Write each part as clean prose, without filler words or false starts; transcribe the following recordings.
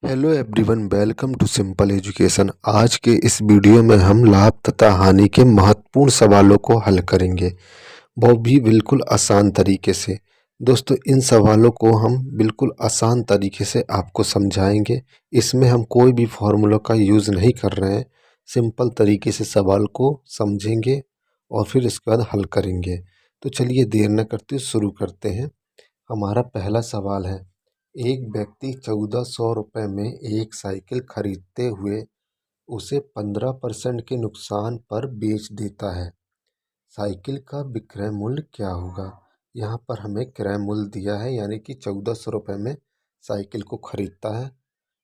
Hello everyone, welcome to simple education. आज के इस वीडियो में हम लाभ तथा हानि के महत्वपूर्ण सवालों को हल करेंगे, वो भी बिल्कुल आसान तरीके से। दोस्तों, इन सवालों को हम बिल्कुल आसान तरीके से आपको समझाएंगे। इसमें हम कोई भी फॉर्मूला का यूज़ नहीं कर रहे हैं। सिंपल तरीके से सवाल को समझेंगे और फिर इसके बाद हल करेंगे। तो चलिए देर न करते शुरू करते हैं। हमारा पहला सवाल है, एक व्यक्ति 1400 रुपये में एक साइकिल खरीदते हुए उसे 15% के नुकसान पर बेच देता है। साइकिल का विक्रय मूल्य क्या होगा? यहाँ पर हमें क्रय मूल्य दिया है, यानी कि 1400 रुपये में साइकिल को खरीदता है।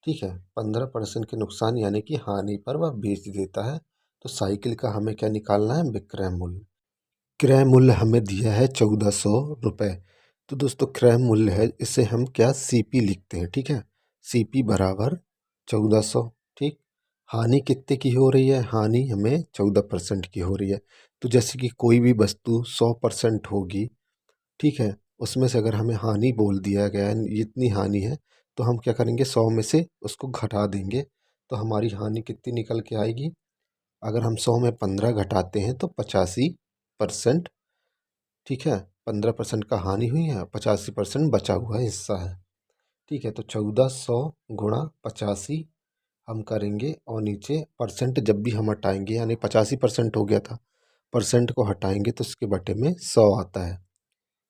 ठीक है, 15% के नुकसान यानी कि हानि पर वह बेच देता है। तो साइकिल का हमें क्या निकालना है? विक्रय मूल्य। क्रय मूल्य हमें दिया है 1400 रुपये। तो दोस्तों, क्रय मूल्य है, इसे हम क्या सीपी लिखते हैं। ठीक है, सीपी बराबर 1400। ठीक, हानि कितने की हो रही है? हानि हमें 14% की हो रही है। तो जैसे कि कोई भी वस्तु 100% होगी, ठीक है, उसमें से अगर हमें हानि बोल दिया गया है इतनी हानि है, तो हम क्या करेंगे? 100 में से उसको घटा देंगे। तो हमारी हानि कितनी निकल के आएगी? अगर हम 100 में 15 घटाते हैं तो 85%। ठीक है, 15% का हानि हुई है, 85% बचा हुआ हिस्सा है। ठीक है, तो 1400 गुणा 85 हम करेंगे, और नीचे परसेंट जब भी हम हटाएंगे, यानी 85% हो गया था, परसेंट को हटाएंगे तो उसके बटे में 100 आता है।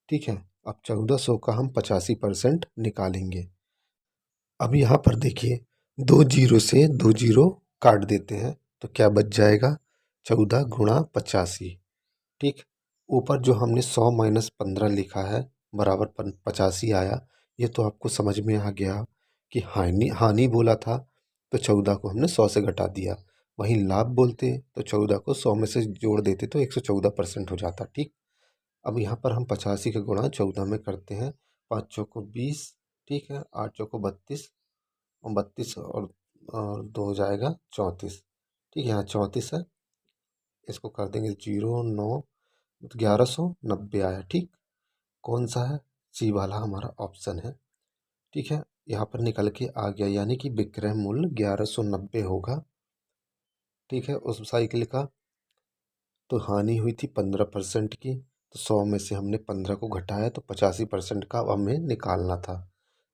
ठीक है, अब 1400 का हम 85% निकालेंगे। अब यहाँ पर देखिए, दो जीरो से दो जीरो काट देते हैं तो क्या बच जाएगा? 14 गुणा 85। ठीक, ऊपर जो हमने 100 माइनस 15 लिखा है बराबर 85 आया। ये तो आपको समझ में आ गया कि हानि हानि बोला था तो 14 को हमने 100 से घटा दिया। वहीं लाभ बोलते तो 14 को 100 में से जोड़ देते तो 114% हो जाता। ठीक, अब यहाँ पर हम 85 का गुणा 14 में करते हैं। 5 चौको 20, ठीक है, 8 चौको 32, और 32 और 2 हो जाएगा 34। ठीक है, यहाँ 34 है, इसको कर देंगे 0 9, 1190 आया। ठीक, कौन सा है? सी वाला हमारा ऑप्शन है। ठीक है, यहाँ पर निकल के आ गया, यानी कि विक्रय मूल्य 1190 होगा। ठीक है, उस साइकिल का। तो हानि हुई थी 15% की, तो 100 में से हमने 15 को घटाया तो 85% का अब हमें निकालना था।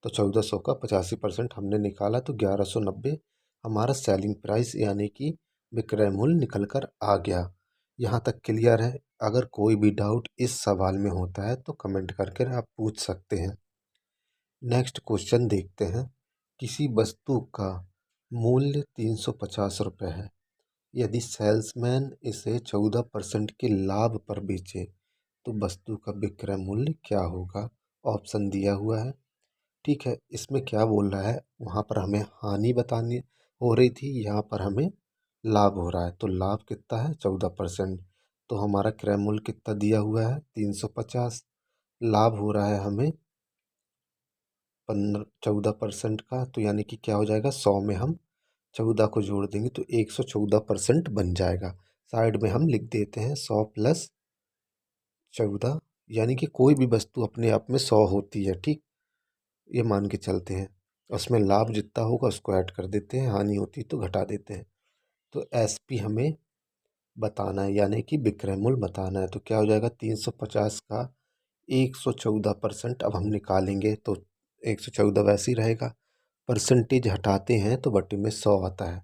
तो 1400 का 85% हमने निकाला तो 1190 हमारा सेलिंग प्राइस यानी कि विक्रय मूल्य निकल कर आ गया। यहाँ तक क्लियर है? अगर कोई भी डाउट इस सवाल में होता है तो कमेंट करके आप पूछ सकते हैं। नेक्स्ट क्वेश्चन देखते हैं। किसी वस्तु का मूल्य 350 रुपये है। यदि सेल्समैन इसे 14% के लाभ पर बेचे तो वस्तु का विक्रय मूल्य क्या होगा? ऑप्शन दिया हुआ है। ठीक है, इसमें क्या बोल रहा है? वहाँ पर हमें हानि बतानी हो रही थी, यहाँ पर हमें लाभ हो रहा है। तो लाभ कितना है? 14%। तो हमारा क्रय मूल्य कितना दिया हुआ है? 350। लाभ हो रहा है हमें 14% का, तो यानी कि क्या हो जाएगा? 100 में हम 14 को जोड़ देंगे तो 114% बन जाएगा। साइड में हम लिख देते हैं 100 प्लस 14, यानी कि कोई भी वस्तु अपने आप में 100 होती है। ठीक, ये मान के चलते हैं, उसमें लाभ जितना होगा उसको ऐड कर देते हैं, हानि होती तो घटा देते हैं। तो एसपी हमें बताना है, यानी कि विक्रय मूल्य बताना है। तो क्या हो जाएगा? 350 का 114% अब हम निकालेंगे तो 114 वैसे ही रहेगा। परसेंटेज हटाते हैं तो बटे में 100 आता है।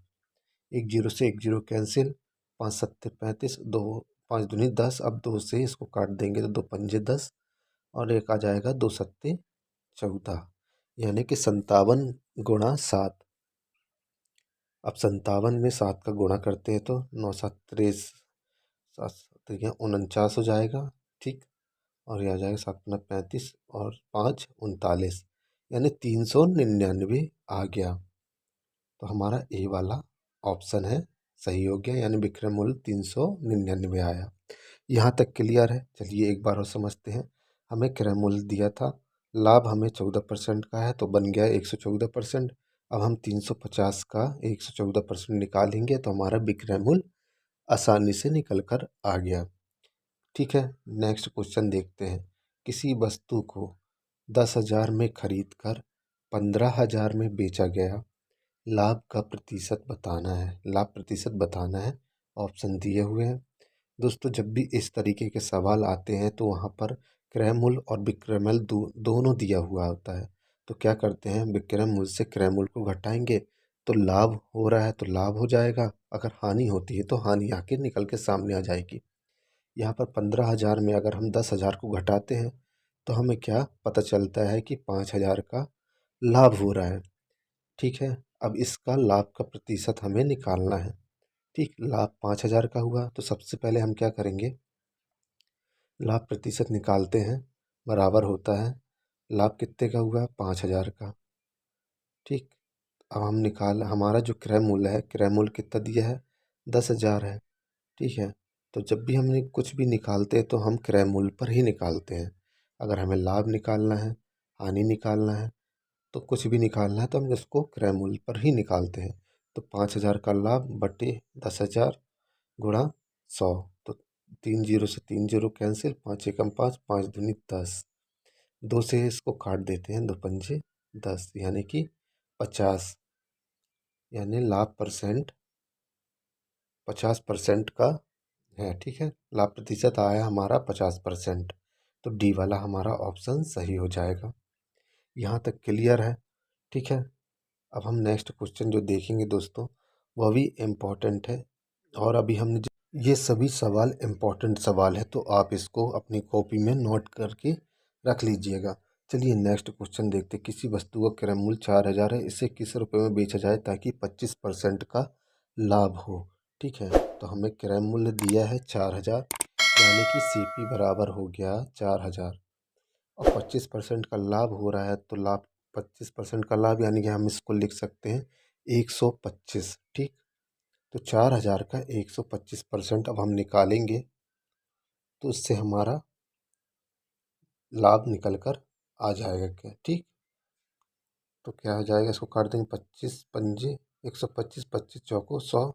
एक जीरो से एक जीरो कैंसिल, 5 सत्ते 35, दो 5 दूनी 10। अब 2 से इसको काट देंगे तो 2 पंजे 10, और एक आ जाएगा 2 सत्ते 14, यानी कि 57 गुणा 7। अब 57 में 7 का गुणा करते हैं तो 9 7 30, 7 7 49 हो जाएगा। ठीक, और यह आ जाएगा 7 पंजा 35 और 5 39, यानी 399 आ गया। तो हमारा ए वाला ऑप्शन है सही हो गया, यानी विक्रय मूल्य 399 आया। यहाँ तक क्लियर है? चलिए एक बार और समझते हैं। हमें क्रय मूल्य दिया था, लाभ हमें 14% का है तो बन गया 114%। अब हम 350 का 114% निकालेंगे तो हमारा विक्रय मूल्य आसानी से निकल कर आ गया। ठीक है, नेक्स्ट क्वेश्चन देखते हैं। किसी वस्तु को 10,000 में खरीद कर 15,000 में बेचा गया लाभ का प्रतिशत बताना है, लाभ प्रतिशत बताना है। ऑप्शन दिए हुए हैं दोस्तों। जब भी इस तरीके के सवाल आते हैं तो वहाँ पर क्रय मूल्य और विक्रय मूल्य दोनों दिया हुआ होता है। तो क्या करते हैं, विक्रय मूल्य से क्रय मूल्य को घटाएंगे तो लाभ हो रहा है तो लाभ हो जाएगा, अगर हानि होती है तो हानि आके निकल के सामने आ जाएगी। यहाँ पर 15,000 में अगर हम 10,000 को घटाते हैं तो हमें क्या पता चलता है कि 5,000 का लाभ हो रहा है। ठीक है, अब इसका लाभ का प्रतिशत हमें निकालना है। ठीक, लाभ 5,000 का हुआ तो सबसे पहले हम क्या करेंगे, लाभ प्रतिशत निकालते हैं। बराबर होता है, लाभ कितने का हुआ, 5,000 का। ठीक, अब हम हमारा जो क्रय मूल्य है, क्रय मूल्य कितना दिया है, 10,000 है। ठीक है, तो जब भी हमने कुछ भी निकालते हैं तो हम क्रय मूल्य पर ही निकालते हैं। अगर हमें लाभ निकालना है, हानि निकालना है, तो कुछ भी निकालना है तो हम इसको क्रय मूल्य पर ही निकालते हैं। तो 5,000 का लाभ बटे 10,000 गुणा 100। तो 3 जीरो से 3 जीरो कैंसिल, 5 एकम 5, 5 दूनी 10। 2 से इसको काट देते हैं, 2 पंजे 10, यानी कि 50, यानी लाभ परसेंट 50% का है। ठीक है, लाभ प्रतिशत आया हमारा 50%। तो डी वाला हमारा ऑप्शन सही हो जाएगा। यहाँ तक क्लियर है। ठीक है, अब हम नेक्स्ट क्वेश्चन जो देखेंगे दोस्तों वह भी इम्पोर्टेंट है। और अभी हमने ये सभी सवाल इम्पोर्टेंट सवाल है, तो आप इसको अपनी कॉपी में नोट करके रख लीजिएगा। चलिए नेक्स्ट क्वेश्चन देखते। किसी वस्तु का क्रय मूल्य 4,000 है, इसे किस रुपए में बेचा जाए ताकि 25% का लाभ हो। ठीक है, तो हमें क्रय मूल्य दिया है 4,000, यानी कि सीपी बराबर हो गया 4,000 और 25% का लाभ हो रहा है। तो लाभ 25% का लाभ यानी कि हम इसको लिख सकते हैं 125। ठीक, तो 4,000 का 125% अब हम निकालेंगे तो इससे हमारा लाभ निकल कर आ जाएगा क्या। ठीक, तो क्या हो जाएगा, इसको काट देंगे, 25 पंजे 125, 25 चौको 100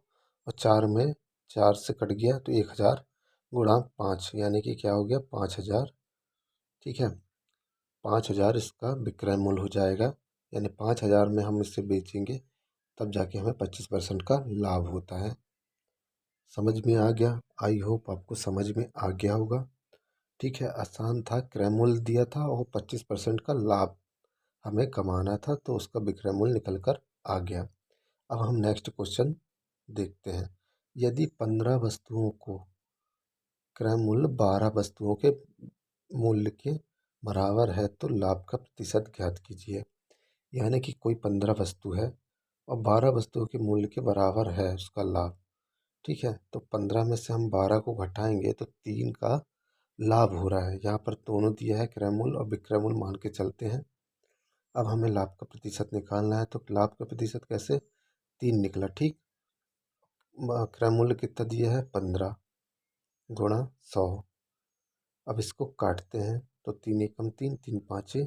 और 4 में 4 से कट गया तो 1,000 गुणा 5, यानी कि क्या हो गया 5,000। ठीक है, 5,000 इसका विक्रय मूल्य हो जाएगा, यानी 5,000 में हम इसे बेचेंगे तब जाके हमें 25% का लाभ होता है। समझ में आ गया, आई होप आपको समझ में आ गया होगा। ठीक है, आसान था, क्रय मूल्य दिया था और 25% का लाभ हमें कमाना था, तो उसका विक्रय मूल्य निकल कर आ गया। अब हम नेक्स्ट क्वेश्चन देखते हैं। यदि 15 वस्तुओं को क्रय मूल्य 12 वस्तुओं के मूल्य के बराबर है तो लाभ का प्रतिशत ज्ञात कीजिए। यानी कि कोई 15 वस्तु है और 12 वस्तुओं के मूल्य के बराबर है उसका लाभ। ठीक है, तो 15 में से हम 12 को घटाएंगे तो 3 का लाभ हो रहा है। यहाँ पर दोनों दिया है, क्रय मूल्य और विक्रय मूल्य मान के चलते हैं। अब हमें लाभ का प्रतिशत निकालना है, तो लाभ का प्रतिशत कैसे, 3 निकला। ठीक, क्रय मूल्य कितना दिया है 15 गुणा 100। अब इसको काटते हैं तो 3 एकम 3, 3 पाँचे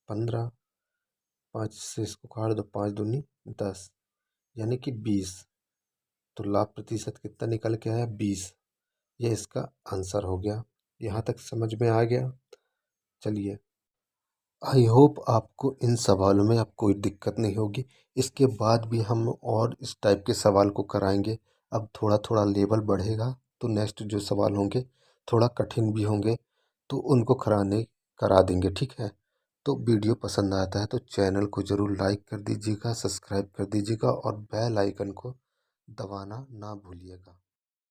15, 5 से इसको काट दो, 5 दूनी 10, यानी कि 20। तो लाभ प्रतिशत कितना निकल के आया, 20। यह इसका आंसर हो गया। यहाँ तक समझ में आ गया। चलिए, आई होप आपको इन सवालों में अब कोई दिक्कत नहीं होगी। इसके बाद भी हम और इस टाइप के सवाल को कराएंगे। अब थोड़ा थोड़ा लेवल बढ़ेगा तो नेक्स्ट जो सवाल होंगे थोड़ा कठिन भी होंगे, तो उनको करा देंगे। ठीक है, तो वीडियो पसंद आता है तो चैनल को ज़रूर लाइक कर दीजिएगा, सब्सक्राइब कर दीजिएगा और बेल आइकन को दबाना ना भूलिएगा।